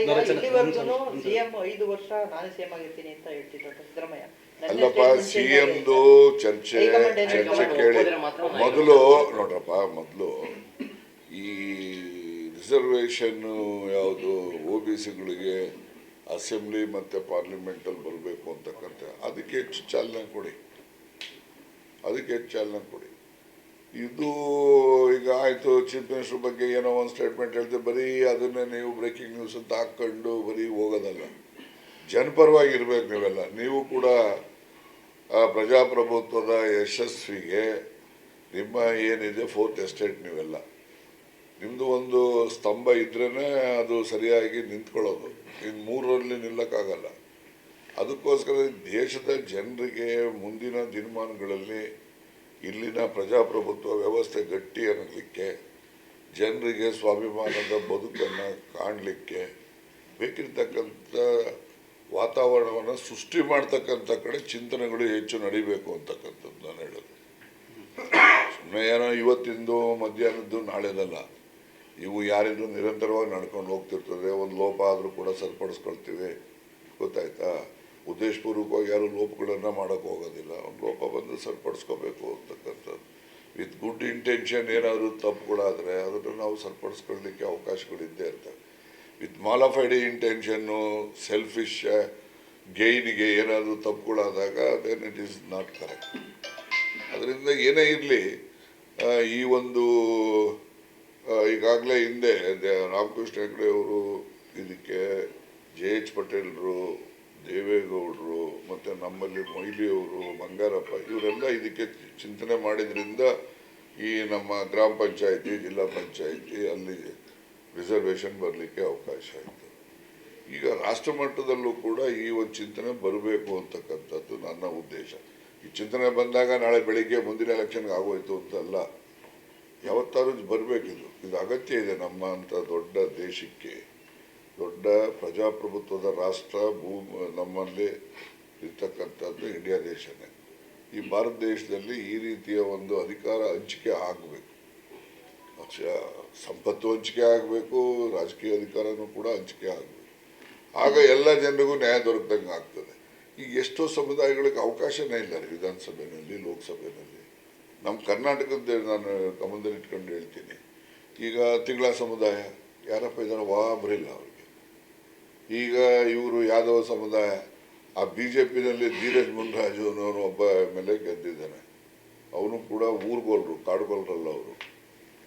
ಇಲ್ಲಿವರೆಗೂ ಸಿಎಂ 5 ವರ್ಷ ನಾನು ಸಿಎಂ ಆಗಿರ್ತೀನಿ ಅಂತ ಹೇಳ್ತಿದ್ರು ಸಿದ್ದರಾಮಯ್ಯ. ಅಲ್ಲಪ್ಪ, ಸಿಎಂದು ಚರ್ಚೆ ಕೇಳಿ ಮೊದಲು ನೋಡ್ರಪ್ಪ, ಮೊದಲು ಈ ರಿಸರ್ವೇಷನ್ ಯಾವುದು OBCಗಳಿಗೆ ಅಸೆಂಬ್ಲಿ ಮತ್ತು ಪಾರ್ಲಿಮೆಂಟಲ್ಲಿ ಬರಬೇಕು ಅಂತಕ್ಕಂಥ ಅದಕ್ಕೆ ಹೆಚ್ಚು ಚಾಲನೆ ಕೊಡಿ, ಇದು ಈಗ ಆಯಿತು. ಚೀಫ್ ಮಿನಿಸ್ಟರ್ ಬಗ್ಗೆ ಏನೋ ಒಂದು ಸ್ಟೇಟ್ಮೆಂಟ್ ಹೇಳ್ತೀವಿ, ಬರೀ ಅದನ್ನೇ ನೀವು ಬ್ರೇಕಿಂಗ್ ನ್ಯೂಸ್ ಅಂತ ಹಾಕ್ಕೊಂಡು ಬರೀ ಹೋಗೋದಲ್ಲ, ಜನಪರವಾಗಿರ್ಬೇಕು ನೀವೆಲ್ಲ. ನೀವು ಕೂಡ ಪ್ರಜಾಪ್ರಭುತ್ವದ ಯಶಸ್ವಿಗೆ ನಿಮ್ಮ ಏನಿದೆ ಫೋರ್ತ್ ಎಸ್ಟೇಟ್, ನೀವೆಲ್ಲ ನಿಮ್ಮದು ಒಂದು ಸ್ತಂಭ ಇದ್ರೇ ಅದು ಸರಿಯಾಗಿ ನಿಂತ್ಕೊಳ್ಳೋದು. ಇನ್ನು ಮೂರರಲ್ಲಿ ನಿಲ್ಲಕ್ಕಾಗಲ್ಲ. ಅದಕ್ಕೋಸ್ಕರ ದೇಶದ ಜನರಿಗೆ ಮುಂದಿನ ದಿನಮಾನಗಳಲ್ಲಿ ಇಲ್ಲಿನ ಪ್ರಜಾಪ್ರಭುತ್ವ ವ್ಯವಸ್ಥೆ ಗಟ್ಟಿ ಅನ್ನಲಿಕ್ಕೆ, ಜನರಿಗೆ ಸ್ವಾಭಿಮಾನದ ಬದುಕನ್ನು ಕಾಣಲಿಕ್ಕೆ ಬೇಕಿರ್ತಕ್ಕಂಥ ವಾತಾವರಣವನ್ನು ಸೃಷ್ಟಿ ಮಾಡ್ತಕ್ಕಂಥ ಕಡೆ ಚಿಂತನೆಗಳು ಹೆಚ್ಚು ನಡಿಬೇಕು ಅಂತಕ್ಕಂಥದ್ದು ನಾನು ಹೇಳೋದು. ಸುಮ್ಮನೆ ಏನೋ ಇವತ್ತಿಂದು ಮಧ್ಯಾಹ್ನದ್ದು ನಾಳೆದಲ್ಲ, ಇವು ಯಾರಿಗೂ ನಿರಂತರವಾಗಿ ನಡ್ಕೊಂಡು ಹೋಗ್ತಿರ್ತದೆ. ಒಂದು ಲೋಪ ಆದರೂ ಕೂಡ ಸರಿಪಡಿಸ್ಕೊಳ್ತೀವಿ, ಗೊತ್ತಾಯ್ತಾ? ಉದ್ದೇಶಪೂರ್ವಕವಾಗಿ ಯಾರು ಲೋಪಗಳನ್ನು ಮಾಡೋಕ್ಕೆ ಹೋಗೋದಿಲ್ಲ. ಒಂದು ಲೋಪ ಬಂದು ಸರಿಪಡಿಸ್ಕೋಬೇಕು ಅಂತಕ್ಕಂಥದ್ದು. ವಿತ್ ಗುಡ್ ಇಂಟೆನ್ಷನ್ ಏನಾದರೂ ತಪ್ಪುಗಳಾದರೆ ಅದನ್ನು ನಾವು ಸರಿಪಡಿಸ್ಕೊಳ್ಳಲಿಕ್ಕೆ ಅವಕಾಶಗಳಿದ್ದೇ ಇರ್ತವೆ. ವಿತ್ ಮಾಲಫೈಡ್ ಇಂಟೆನ್ಷನ್ನು, ಸೆಲ್ಫಿಶ್ ಗೈನಿಗೆ ಏನಾದರೂ ತಪ್ಪುಗಳಾದಾಗ then it is not correct. ಅದರಿಂದ ಏನೇ ಇರಲಿ, ಈ ಒಂದು ಈಗಾಗಲೇ ಹಿಂದೆ ರಾಮಕೃಷ್ಣ ಹೆಗಡೆ ಅವರು ಇದಕ್ಕೆ JH ಪಟೇಲ್ರು, ದೇವೇಗೌಡರು ಮತ್ತು ನಮ್ಮಲ್ಲಿ ಮೊಯ್ಲಿಯವರು, ಬಂಗಾರಪ್ಪ ಇವರೆಲ್ಲ ಇದಕ್ಕೆ ಚಿಂತನೆ ಮಾಡಿದ್ರಿಂದ ಈ ನಮ್ಮ ಗ್ರಾಮ ಪಂಚಾಯಿತಿ, ಜಿಲ್ಲಾ ಪಂಚಾಯಿತಿ ಅಲ್ಲಿ ರಿಸರ್ವೇಷನ್ ಬರಲಿಕ್ಕೆ ಅವಕಾಶ ಆಯಿತು. ಈಗ ರಾಷ್ಟ್ರ ಮಟ್ಟದಲ್ಲೂ ಕೂಡ ಈ ಒಂದು ಚಿಂತನೆ ಬರಬೇಕು ಅಂತಕ್ಕಂಥದ್ದು ನನ್ನ ಉದ್ದೇಶ. ಈ ಚಿಂತನೆ ಬಂದಾಗ ನಾಳೆ ಬೆಳಿಗ್ಗೆ ಮುಂದಿನ ಎಲೆಕ್ಷನ್ಗೆ ಆಗೋಯ್ತು ಅಂತಲ್ಲ, ಯಾವತ್ತಾದ್ರೂ ಬರಬೇಕಿದು. ಇದು ಅಗತ್ಯ ಇದೆ ನಮ್ಮ ಅಂತ ದೊಡ್ಡ ದೇಶಕ್ಕೆ. ದೊಡ್ಡ ಪ್ರಜಾಪ್ರಭುತ್ವದ ರಾಷ್ಟ್ರ ನಮ್ಮಲ್ಲಿ ಇರ್ತಕ್ಕಂಥದ್ದು ಇಂಡಿಯಾ ದೇಶನೇ. ಈ ಭಾರತ ದೇಶದಲ್ಲಿ ಈ ರೀತಿಯ ಒಂದು ಅಧಿಕಾರ ಹಂಚಿಕೆ ಆಗಬೇಕು, ಸಂಪತ್ತು ಹಂಚಿಕೆ ಆಗಬೇಕು, ರಾಜಕೀಯ ಅಧಿಕಾರನೂ ಕೂಡ ಹಂಚಿಕೆ ಆಗಬೇಕು. ಆಗ ಎಲ್ಲ ಜನರಿಗೂ ನ್ಯಾಯ ದೊರಕದಂಗೆ ಆಗ್ತದೆ. ಈಗ ಎಷ್ಟೋ ಸಮುದಾಯಗಳಿಗೆ ಅವಕಾಶನೇ ಇಲ್ಲ ರೀ ವಿಧಾನಸಭೆಯಲ್ಲಿ, ಲೋಕಸಭೆಯಲ್ಲಿ. ನಮ್ಮ ಕರ್ನಾಟಕದ ನಾನು ಗಮನದಲ್ಲಿ ಇಟ್ಕೊಂಡು ಹೇಳ್ತೀನಿ. ಈಗ ತಿಂಗಳ ಸಮುದಾಯ ಯಾರಪ್ಪ ಇದ್ದಾರೆ? ಒಬ್ಬರಿಲ್ಲ ಅವ್ರಿಗೆ. ಈಗ ಇವರು ಯಾದವ ಸಮುದಾಯ, ಆ BJPನಲ್ಲಿ ಧೀರಜ್ ಮುನ್ರಾಜು ಅನ್ನೋರು ಒಬ್ಬ MLA ಗೆದ್ದಿದ್ದಾನೆ. ಅವನು ಕೂಡ ಊರುಗೋಲ್ರು, ಕಾಡುಗೋಲ್ರಲ್ಲ ಅವರು,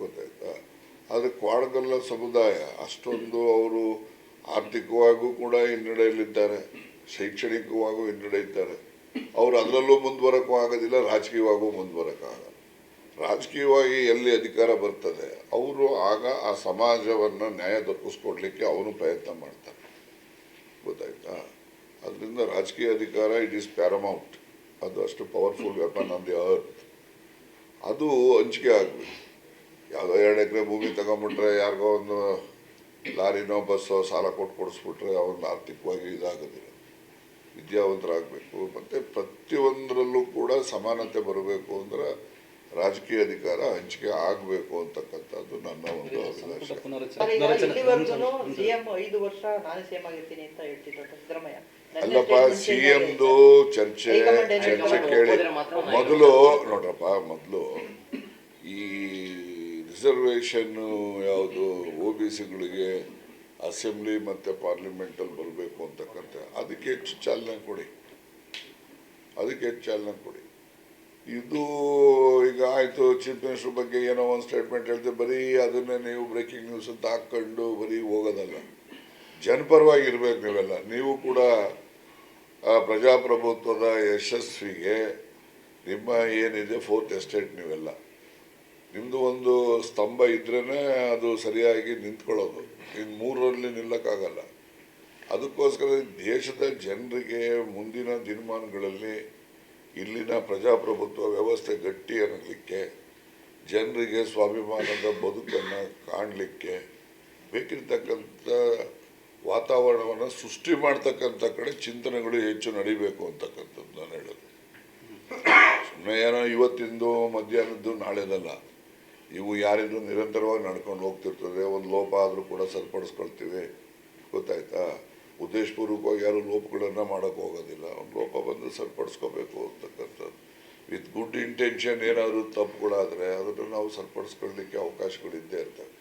ಗೊತ್ತಾಯ್ತಾ? ಆದರೆ ಕಾಡುಗೊಲ್ಲ ಸಮುದಾಯ ಅಷ್ಟೊಂದು ಅವರು ಆರ್ಥಿಕವಾಗೂ ಕೂಡ ಹಿನ್ನಡೆಯಲ್ಲಿದ್ದಾರೆ, ಶೈಕ್ಷಣಿಕವಾಗೂ ಹಿನ್ನಡೆ ಇದ್ದಾರೆ. ಅವರು ಅದರಲ್ಲೂ ಮುಂದುವರಕ್ಕೂ ಆಗೋದಿಲ್ಲ, ರಾಜಕೀಯವಾಗೂ ಮುಂದುವರಕ್ಕಾಗಲ್ಲ. ರಾಜಕೀಯವಾಗಿ ಎಲ್ಲಿ ಅಧಿಕಾರ ಬರ್ತದೆ ಅವರು ಆಗ ಆ ಸಮಾಜವನ್ನು ನ್ಯಾಯ ದೊರಕಿಸ್ಕೊಡ್ಲಿಕ್ಕೆ ಅವರು ಪ್ರಯತ್ನ ಮಾಡ್ತಾರೆ, ಗೊತ್ತಾಯ್ತಾ? ಅದರಿಂದ ರಾಜಕೀಯ ಅಧಿಕಾರ ಇಟ್ ಈಸ್ ಪ್ಯಾರಮೌಂಟ್. ಅದು ಅಷ್ಟು powerful weapon on the earth. ಅದು ಹಂಚಿಕೆ ಆಗಬೇಕು. ಯಾವುದೋ 2 ಎಕರೆ ಭೂಮಿ ತಗೊಂಬಿಟ್ರೆ ಯಾರಿಗೋ ಒಂದು ಲಾರಿನೋ ಬಸ್ಸೋ ಸಾಲ ಕೊಡಿಸ್ಬಿಟ್ರೆ ಅವನ್ನ ಆರ್ಥಿಕವಾಗಿ ಇದಾಗೋದಿಲ್ಲ. ವಿದ್ಯಾವಂತರಾಗಬೇಕು, ಮತ್ತು ಪ್ರತಿಯೊಂದರಲ್ಲೂ ಕೂಡ ಸಮಾನತೆ ಬರಬೇಕು ಅಂದ್ರೆ ರಾಜಕೀಯ ಅಧಿಕಾರ ಹಂಚಿಕೆ ಆಗಬೇಕು ಅಂತಕ್ಕಂಥದ್ದು ನನ್ನ ಒಂದು ಅಭಿಲಾಷೆ. ಸಿಎಂ 5 ವರ್ಷ ನಾನು ಸಿಎಂ ಆಗಿರ್ತೀನಿ ಅಂತ ಹೇಳ್ತಿದ್ರು ಸಿದ್ದರಾಮಯ್ಯ. ಅಲ್ಲಪ್ಪ, ಸಿಎಂದು ಚರ್ಚೆ ಕೇಳಿ ಮೊದಲು ನೋಡ್ರಪ್ಪ, ಮೊದಲು ಈ ರಿಸರ್ವೇಷನ್ ಯಾವುದು OBCಗಳಿಗೆ ಅಸೆಂಬ್ಲಿ ಮತ್ತು ಪಾರ್ಲಿಮೆಂಟಲ್ಲಿ ಬರಬೇಕು ಅಂತಕ್ಕಂಥ ಅದಕ್ಕೆ ಹೆಚ್ಚು ಚಾಲನೆ ಕೊಡಿ, ಇದು ಈಗ ಆಯಿತು. ಚೀಫ್ ಮಿನಿಸ್ಟರ್ ಬಗ್ಗೆ ಏನೋ ಒಂದು ಸ್ಟೇಟ್ಮೆಂಟ್ ಹೇಳ್ತೀವಿ, ಬರೀ ಅದನ್ನೇ ನೀವು ಬ್ರೇಕಿಂಗ್ ನ್ಯೂಸ್ ಅಂತ ಹಾಕ್ಕೊಂಡು ಬರೀ ಹೋಗೋದಲ್ಲ, ಜನಪರವಾಗಿರ್ಬೇಕು ನೀವೆಲ್ಲ. ನೀವು ಕೂಡ ಪ್ರಜಾಪ್ರಭುತ್ವದ ಯಶಸ್ವಿಗೆ ನಿಮ್ಮ ಏನಿದೆ ಫೋರ್ತ್ ಎಸ್ಟೇಟ್, ನೀವೆಲ್ಲ ನಿಮ್ಮದು ಒಂದು ಸ್ತಂಭ ಇದ್ರೇ ಅದು ಸರಿಯಾಗಿ ನಿಂತ್ಕೊಳ್ಳೋದು. ಇನ್ನು ಮೂರರಲ್ಲಿ ನಿಲ್ಲಕ್ಕಾಗಲ್ಲ. ಅದಕ್ಕೋಸ್ಕರ ದೇಶದ ಜನರಿಗೆ ಮುಂದಿನ ದಿನಮಾನಗಳಲ್ಲಿ ಇಲ್ಲಿನ ಪ್ರಜಾಪ್ರಭುತ್ವ ವ್ಯವಸ್ಥೆ ಗಟ್ಟಿ ಅನ್ನಲಿಕ್ಕೆ, ಜನರಿಗೆ ಸ್ವಾಭಿಮಾನದ ಬದುಕನ್ನು ಕಾಣಲಿಕ್ಕೆ ಬೇಕಿರ್ತಕ್ಕಂಥ ವಾತಾವರಣವನ್ನು ಸೃಷ್ಟಿ ಮಾಡ್ತಕ್ಕಂಥ ಕಡೆ ಚಿಂತನೆಗಳು ಹೆಚ್ಚು ನಡಿಬೇಕು ಅಂತಕ್ಕಂಥದ್ದು ನಾನು ಹೇಳೋದು. ಸುಮ್ಮನೆ ಏನೋ ಇವತ್ತಿಂದು ಮಧ್ಯಾಹ್ನದ್ದು ನಾಳೆದಲ್ಲ, ಇವು ಯಾರಿಗೂ ನಿರಂತರವಾಗಿ ನಡ್ಕೊಂಡು ಹೋಗ್ತಿರ್ತದೆ. ಒಂದು ಲೋಪ ಆದರೂ ಕೂಡ ಸರಿಪಡಿಸ್ಕೊಳ್ತೀವಿ, ಗೊತ್ತಾಯ್ತಾ? ಉದ್ದೇಶಪೂರ್ವಕವಾಗಿ ಯಾರು ಲೋಪಗಳನ್ನು ಮಾಡೋಕ್ಕೆ ಹೋಗೋದಿಲ್ಲ. ಒಂದು ಲೋಪ ಬಂದು ಸರಿಪಡಿಸ್ಕೋಬೇಕು ಅಂತಕ್ಕಂಥದ್ದು. ವಿತ್ ಗುಡ್ ಇಂಟೆನ್ಷನ್ ಏನಾದರೂ ತಪ್ಪುಗಳಾದರೆ ಅದನ್ನು ನಾವು ಸರಿಪಡಿಸ್ಕೊಳ್ಳಿಕ್ಕೆ ಅವಕಾಶಗಳಿದ್ದೇ ಇರ್ತವೆ.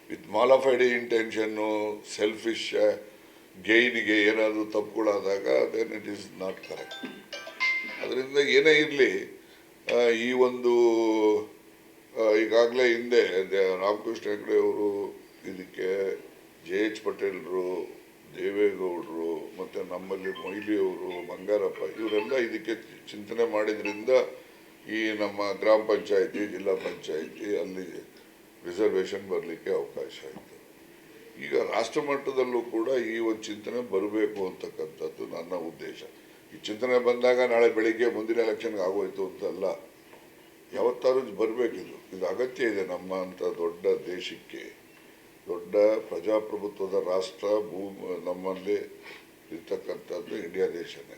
ವಿತ್ ಮಾಲಫೈಡ್ ಇಂಟೆನ್ಷನ್ನು, ಸೆಲ್ಫಿಶ್ ಗೈನಿಗೆ ಏನಾದರೂ ತಪ್ಪುಗಳಾದಾಗ then it is not correct. ಅದರಿಂದ ಏನೇ ಇರಲಿ, ಈ ಒಂದು ಈಗಾಗಲೇ ಹಿಂದೆ ರಾಮಕೃಷ್ಣ ಹೆಗಡೆ ಅವರು ಇದಕ್ಕೆ JH ಪಟೇಲ್ರು, ದೇವೇಗೌಡರು ಮತ್ತು ನಮ್ಮಲ್ಲಿ ಮೊಯ್ಲಿಯವರು, ಬಂಗಾರಪ್ಪ ಇವರೆಲ್ಲ ಇದಕ್ಕೆ ಚಿಂತನೆ ಮಾಡಿದ್ರಿಂದ ಈ ನಮ್ಮ ಗ್ರಾಮ ಪಂಚಾಯಿತಿ, ಜಿಲ್ಲಾ ಪಂಚಾಯಿತಿ ಅಲ್ಲಿ ರಿಸರ್ವೇಷನ್ ಬರಲಿಕ್ಕೆ ಅವಕಾಶ ಆಯಿತು. ಈಗ ರಾಷ್ಟ್ರ ಮಟ್ಟದಲ್ಲೂ ಕೂಡ ಈ ಒಂದು ಚಿಂತನೆ ಬರಬೇಕು ಅಂತಕ್ಕಂಥದ್ದು ನನ್ನ ಉದ್ದೇಶ. ಈ ಚಿಂತನೆ ಬಂದಾಗ ನಾಳೆ ಬೆಳಿಗ್ಗೆ ಮುಂದಿನ ಎಲೆಕ್ಷನ್ಗೆ ಆಗೋಯ್ತು ಅಂತಲ್ಲ, ಯಾವತ್ತಾದ್ರೂ ಬರಬೇಕಿದು. ಇದು ಅಗತ್ಯ ಇದೆ ನಮ್ಮ ಅಂತ ದೊಡ್ಡ ದೇಶಕ್ಕೆ. ದೊಡ್ಡ ಪ್ರಜಾಪ್ರಭುತ್ವದ ರಾಷ್ಟ್ರ ನಮ್ಮಲ್ಲಿ ಇರ್ತಕ್ಕಂಥದ್ದು ಇಂಡಿಯಾ ದೇಶನೇ.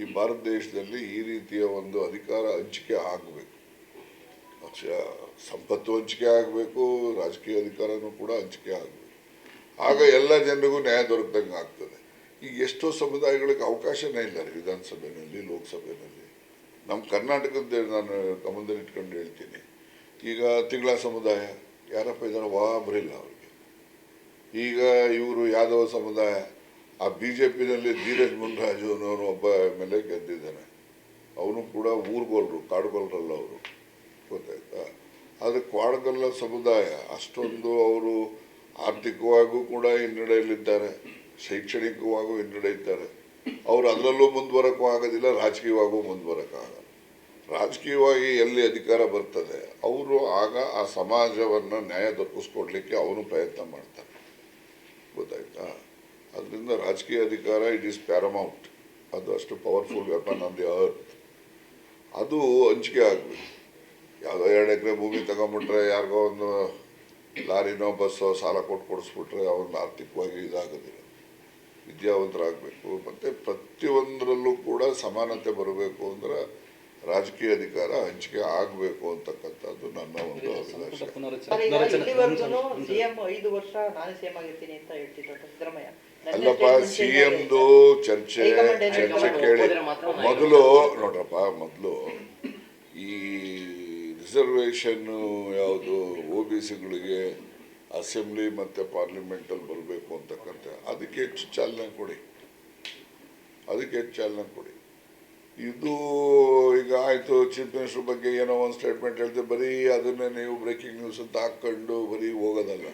ಈ ಭಾರತ ದೇಶದಲ್ಲಿ ಈ ರೀತಿಯ ಒಂದು ಅಧಿಕಾರ ಹಂಚಿಕೆ ಆಗಬೇಕು. ಸಂಪತ್ತು ಹಂಚಿಕೆ ಆಗಬೇಕು, ರಾಜಕೀಯ ಅಧಿಕಾರನೂ ಕೂಡ ಹಂಚಿಕೆ ಆಗಬೇಕು. ಆಗ ಎಲ್ಲ ಜನರಿಗೂ ನ್ಯಾಯ ದೊರಕದಂಗೆ ಆಗ್ತದೆ. ಈಗ ಎಷ್ಟೋ ಸಮುದಾಯಗಳಿಗೆ ಅವಕಾಶನೇ ಇಲ್ಲ ರೀ ವಿಧಾನಸಭೆಯಲ್ಲಿ, ಲೋಕಸಭೆಯಲ್ಲಿ. ನಮ್ಮ ಕರ್ನಾಟಕದ ನಾನು ಗಮನದಲ್ಲಿ ಇಟ್ಕೊಂಡು ಹೇಳ್ತೀನಿ. ಈಗ ತಿಂಗಳ ಸಮುದಾಯ ಯಾರಪ್ಪ ಇದ್ದಾರೆ? ಒಬ್ಬರಿಲ್ಲ ಅವ್ರಿಗೆ. ಈಗ ಇವರು ಯಾದವ ಸಮುದಾಯ, ಆ BJPನಲ್ಲಿ ಧೀರಜ್ ಮುನ್ರಾಜು ಅನ್ನೋರು ಒಬ್ಬ MLA ಗೆದ್ದಿದ್ದಾನೆ. ಅವನು ಕೂಡ ಊರುಗೋಲ್ರು, ಕಾಡುಗೋಲ್ರಲ್ಲ ಅವರು, ಗೊತ್ತಾಯ್ತಾ? ಆದರೆ ಕಾಡುಗೊಲ್ಲ ಸಮುದಾಯ ಅಷ್ಟೊಂದು ಅವರು ಆರ್ಥಿಕವಾಗೂ ಕೂಡ ಹಿನ್ನಡೆಯಲ್ಲಿದ್ದಾರೆ, ಶೈಕ್ಷಣಿಕವಾಗೂ ಹಿನ್ನಡೆ ಇದ್ದಾರೆ. ಅವರು ಅದರಲ್ಲೂ ಮುಂದುವರಕ್ಕೂ ಆಗೋದಿಲ್ಲ, ರಾಜಕೀಯವಾಗೂ ಮುಂದುವರಕ್ಕಾಗಲ್ಲ. ರಾಜಕೀಯವಾಗಿ ಎಲ್ಲಿ ಅಧಿಕಾರ ಬರ್ತದೆ ಅವರು ಆಗ ಆ ಸಮಾಜವನ್ನು ನ್ಯಾಯ ದೊರಕಿಸ್ಕೊಡ್ಲಿಕ್ಕೆ ಅವನು ಪ್ರಯತ್ನ ಮಾಡ್ತಾರೆ, ಗೊತ್ತಾಯ್ತಾ? ಅದರಿಂದ ರಾಜಕೀಯ ಅಧಿಕಾರ ಇಟ್ ಈಸ್ ಪ್ಯಾರಮೌಂಟ್. ಅದು ಅಷ್ಟು powerful weapon on the earth. ಅದು ಹಂಚಿಕೆ ಆಗಬೇಕು. ಯಾವುದೋ 2 ಎಕರೆ ಭೂಮಿ ತಗೊಂಬಿಟ್ರೆ ಯಾರಿಗೋ ಒಂದು ಲಾರಿನೋ ಬಸ್ಸೋ ಸಾಲ ಕೊಡಿಸ್ಬಿಟ್ರೆ ಅವನ್ನ ಆರ್ಥಿಕವಾಗಿ ಇದಾಗೋದಿಲ್ಲ. ವಿದ್ಯಾವಂತರಾಗಬೇಕು. ಮತ್ತು ಪ್ರತಿಯೊಂದರಲ್ಲೂ ಕೂಡ ಸಮಾನತೆ ಬರಬೇಕು ಅಂದ್ರೆ ರಾಜಕೀಯ ಅಧಿಕಾರ ಹಂಚಿಕೆ ಆಗಬೇಕು ಅಂತಕ್ಕಂಥದ್ದು ನನ್ನ ಒಂದು ಅಭಿಲಾಷೆ. CM 5 ವರ್ಷ ನಾನು CM ಆಗಿರ್ತೀನಿ ಅಂತ ಹೇಳ್ತಿದ್ರು ಸಿದ್ದರಾಮಯ್ಯ. ಅಲ್ಲಪ್ಪ, CMದು ಚರ್ಚೆ ಕೇಳಿ ಮೊದಲು ನೋಡ್ರಪ್ಪ, ಮೊದಲು ಈ ರಿಸರ್ವೇಷನ್ನು ಯಾವುದು OBCಗಳಿಗೆ ಅಸೆಂಬ್ಲಿ ಮತ್ತು ಪಾರ್ಲಿಮೆಂಟಲ್ಲಿ ಬರಬೇಕು ಅಂತಕ್ಕಂಥ ಅದಕ್ಕೆ ಹೆಚ್ಚು ಚಾಲನೆ ಕೊಡಿ. ಇದು ಈಗ ಆಯಿತು, ಚೀಫ್ ಮಿನಿಸ್ಟರ್ ಬಗ್ಗೆ ಏನೋ ಒಂದು ಸ್ಟೇಟ್ಮೆಂಟ್ ಹೇಳ್ತೀವಿ, ಬರೀ ಅದನ್ನೇ ನೀವು ಬ್ರೇಕಿಂಗ್ ನ್ಯೂಸ್ ಅಂತ ಹಾಕ್ಕೊಂಡು ಬರೀ ಹೋಗೋದಲ್ಲ.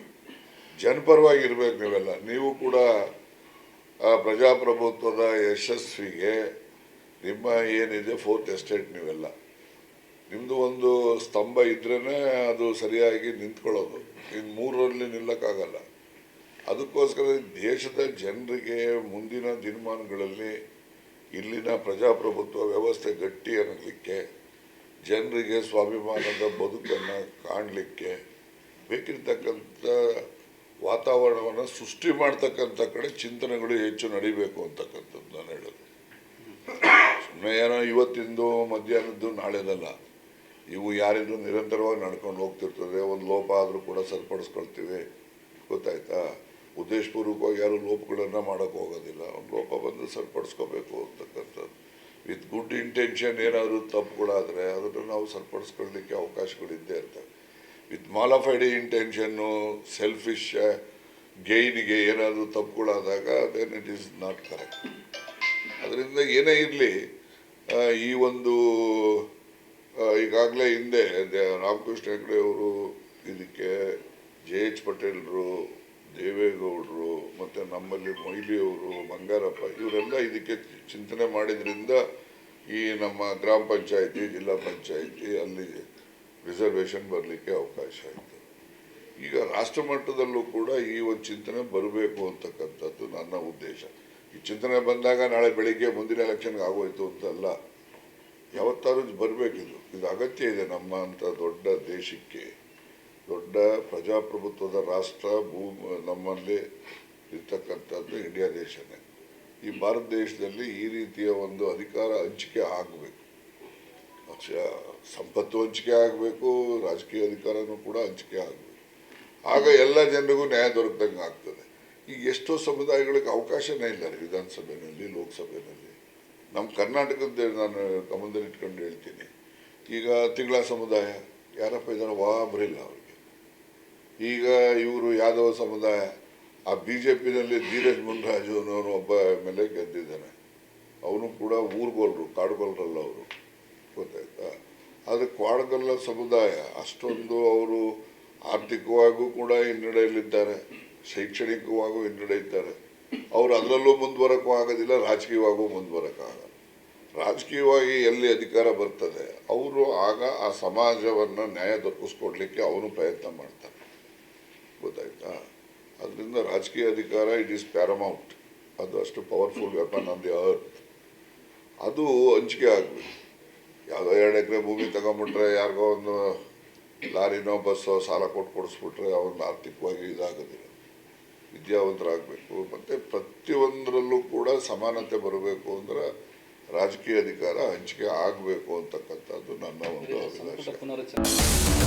ಜನಪರವಾಗಿ ಇರಬೇಕು ನೀವೆಲ್ಲ. ನೀವು ಕೂಡ ಪ್ರಜಾಪ್ರಭುತ್ವದ ಯಶಸ್ವಿಗೆ ನಿಮ್ಮ ಏನಿದೆ 4th ಎಸ್ಟೇಟ್, ನೀವೆಲ್ಲ ನಿಮ್ಮದು ಒಂದು ಸ್ತಂಭ ಇದ್ರೇ ಅದು ಸರಿಯಾಗಿ ನಿಂತ್ಕೊಳ್ಳೋದು. ಇನ್ನು 3ರಲ್ಲಿ ನಿಲ್ಲಕ್ಕಾಗಲ್ಲ. ಅದಕ್ಕೋಸ್ಕರ ದೇಶದ ಜನರಿಗೆ ಮುಂದಿನ ದಿನಮಾನಗಳಲ್ಲಿ ಇಲ್ಲಿನ ಪ್ರಜಾಪ್ರಭುತ್ವ ವ್ಯವಸ್ಥೆ ಗಟ್ಟಿ ಅನ್ನಲಿಕ್ಕೆ, ಜನರಿಗೆ ಸ್ವಾಭಿಮಾನದ ಬದುಕನ್ನು ಕಾಣಲಿಕ್ಕೆ ಬೇಕಿರ್ತಕ್ಕಂಥ ವಾತಾವರಣವನ್ನು ಸೃಷ್ಟಿ ಮಾಡ್ತಕ್ಕಂಥ ಕಡೆ ಚಿಂತನೆಗಳು ಹೆಚ್ಚು ನಡಿಬೇಕು ಅಂತಕ್ಕಂಥದ್ದು ನಾನು ಹೇಳೋದು. ಸುಮ್ಮನೆ ಏನೋ ಇವತ್ತಿಂದು ಮಧ್ಯಾಹ್ನದ್ದು ನಾಳೆದಲ್ಲ. ಇವು ಯಾರಿಗೂ ನಿರಂತರವಾಗಿ ನಡ್ಕೊಂಡು ಹೋಗ್ತಿರ್ತದೆ. ಒಂದು ಲೋಪ ಆದರೂ ಕೂಡ ಸರಿಪಡಿಸ್ಕೊಳ್ತೀವಿ, ಗೊತ್ತಾಯ್ತಾ? ಉದ್ದೇಶಪೂರ್ವಕವಾಗಿ ಯಾರು ಲೋಪಗಳನ್ನು ಮಾಡೋಕ್ಕೆ ಹೋಗೋದಿಲ್ಲ. ಒಂದು ಲೋಪ ಬಂದು ಸರಿಪಡಿಸ್ಕೋಬೇಕು ಅಂತಕ್ಕಂಥದ್ದು. ವಿತ್ ಗುಡ್ ಇಂಟೆನ್ಷನ್ ಏನಾದರೂ ತಪ್ಪುಗಳಾದರೆ ಅದನ್ನು ನಾವು ಸರಿಪಡಿಸ್ಕೊಳ್ಳಿಕ್ಕೆ ಅವಕಾಶಗಳಿದ್ದೇ ಇರ್ತವೆ. ವಿತ್ ಮಾಲಫೈಡ್ ಇಂಟೆನ್ಷನ್ನು, ಸೆಲ್ಫಿಶ್ ಗೈನಿಗೆ ಏನಾದರೂ ತಪ್ಪುಗಳಾದಾಗ then it is not correct. ಅದರಿಂದ ಏನೇ ಇರಲಿ, ಈ ಒಂದು ಈಗಾಗಲೇ ಹಿಂದೆ ರಾಮಕೃಷ್ಣ ಹೆಗಡೆ ಅವರು ಇದಕ್ಕೆ JH ಪಟೇಲ್ರು, ದೇವೇಗೌಡರು ಮತ್ತು ನಮ್ಮಲ್ಲಿ ಮೊಯ್ಲಿಯವರು, ಬಂಗಾರಪ್ಪ ಇವರೆಲ್ಲ ಇದಕ್ಕೆ ಚಿಂತನೆ ಮಾಡಿದ್ರಿಂದ ಈ ನಮ್ಮ ಗ್ರಾಮ ಪಂಚಾಯಿತಿ, ಜಿಲ್ಲಾ ಪಂಚಾಯಿತಿ ಅಲ್ಲಿ ರಿಸರ್ವೇಷನ್ ಬರಲಿಕ್ಕೆ ಅವಕಾಶ ಆಯಿತು. ಈಗ ರಾಷ್ಟ್ರ ಮಟ್ಟದಲ್ಲೂ ಕೂಡ ಈ ಒಂದು ಚಿಂತನೆ ಬರಬೇಕು ಅಂತಕ್ಕಂಥದ್ದು ನನ್ನ ಉದ್ದೇಶ. ಈ ಚಿಂತನೆ ಬಂದಾಗ ನಾಳೆ ಬೆಳಿಗ್ಗೆ ಮುಂದಿನ ಎಲೆಕ್ಷನ್ಗೆ ಆಗೋಯ್ತು ಅಂತಲ್ಲ, ಯಾವತ್ತಾದ್ರೂ ಬರಬೇಕಿದು. ಇದು ಅಗತ್ಯ ಇದೆ ನಮ್ಮ ಅಂತ ದೊಡ್ಡ ದೇಶಕ್ಕೆ. ದೊಡ್ಡ ಪ್ರಜಾಪ್ರಭುತ್ವದ ರಾಷ್ಟ್ರ ನಮ್ಮಲ್ಲಿ ಇರ್ತಕ್ಕಂಥದ್ದು ಇಂಡಿಯಾ ದೇಶನೇ. ಈ ಭಾರತ ದೇಶದಲ್ಲಿ ಈ ರೀತಿಯ ಒಂದು ಅಧಿಕಾರ ಹಂಚಿಕೆ ಆಗಬೇಕು. ಸಂಪತ್ತು ಹಂಚಿಕೆ ಆಗಬೇಕು, ರಾಜಕೀಯ ಅಧಿಕಾರನೂ ಕೂಡ ಹಂಚಿಕೆ ಆಗಬೇಕು. ಆಗ ಎಲ್ಲ ಜನರಿಗೂ ನ್ಯಾಯ ದೊರಕದಂಗೆ ಆಗ್ತದೆ. ಈಗ ಎಷ್ಟೋ ಸಮುದಾಯಗಳಿಗೆ ಅವಕಾಶನೇ ಇಲ್ಲ ರೀ ವಿಧಾನಸಭೆಯಲ್ಲಿ, ಲೋಕಸಭೆಯಲ್ಲಿ. ನಮ್ಮ ಕರ್ನಾಟಕದ ನಾನು ಗಮನದಲ್ಲಿ ಇಟ್ಕೊಂಡು ಹೇಳ್ತೀನಿ. ಈಗ ತಿಂಗಳ ಸಮುದಾಯ ಯಾರಪ್ಪ ಇದ್ದಾರೆ? ಒಬ್ಬರಿಲ್ಲ ಅವ್ರಿಗೆ. ಈಗ ಇವರು ಯಾದವ ಸಮುದಾಯ, ಆ BJPನಲ್ಲಿ ಧೀರಜ್ ಮುನ್ರಾಜು ಅನ್ನೋರು ಒಬ್ಬ MLA ಗೆದ್ದಿದ್ದಾನೆ. ಅವನು ಕೂಡ ಊರುಗೋಲ್ರು, ಕಾಡುಗೋಲ್ರಲ್ಲ ಅವರು, ಗೊತ್ತಾಯ್ತಾ? ಆದರೆ ಕಾಡುಗೊಲ್ಲ ಸಮುದಾಯ ಅಷ್ಟೊಂದು ಅವರು ಆರ್ಥಿಕವಾಗೂ ಕೂಡ ಹಿನ್ನಡೆಯಲ್ಲಿದ್ದಾರೆ, ಶೈಕ್ಷಣಿಕವಾಗೂ ಹಿನ್ನಡೆ ಇದ್ದಾರೆ. ಅವರು ಅದರಲ್ಲೂ ಮುಂದುವರಕ್ಕೂ ಆಗೋದಿಲ್ಲ, ರಾಜಕೀಯವಾಗೂ ಮುಂದುವರಕ್ಕಾಗಲ್ಲ. ರಾಜಕೀಯವಾಗಿ ಎಲ್ಲಿ ಅಧಿಕಾರ ಬರ್ತದೆ ಅವರು ಆಗ ಆ ಸಮಾಜವನ್ನು ನ್ಯಾಯ ದೊರಕಿಸ್ಕೊಡ್ಲಿಕ್ಕೆ ಅವನು ಪ್ರಯತ್ನ ಮಾಡ್ತಾರೆ, ಗೊತ್ತಾಯ್ತಾ? ಅದರಿಂದ ರಾಜಕೀಯ ಅಧಿಕಾರ ಇಟ್ ಈಸ್ ಪ್ಯಾರಮೌಂಟ್. ಅದು ಅಷ್ಟು powerful weapon on the earth. ಅದು ಹಂಚಿಕೆ ಆಗಬೇಕು. ಯಾವುದೋ 2 ಎಕರೆ ಭೂಮಿ ತಗೊಂಬಿಟ್ರೆ ಯಾರಿಗೋ ಒಂದು ಲಾರಿನೋ ಬಸ್ಸೋ ಸಾಲ ಕೊಡಿಸ್ಬಿಟ್ರೆ ಅವ್ರನ್ನ ಆರ್ಥಿಕವಾಗಿ ಇದಾಗೋದಿಲ್ಲ. ವಿದ್ಯಾವಂತರಾಗಬೇಕು, ಮತ್ತು ಪ್ರತಿಯೊಂದರಲ್ಲೂ ಕೂಡ ಸಮಾನತೆ ಬರಬೇಕು ಅಂದರೆ ರಾಜಕೀಯ ಅಧಿಕಾರ ಹಂಚಿಕೆ ಆಗಬೇಕು ಅಂತಕ್ಕಂಥದ್ದು ನನ್ನ ಒಂದು ಅಭಿಲಾಷೆ.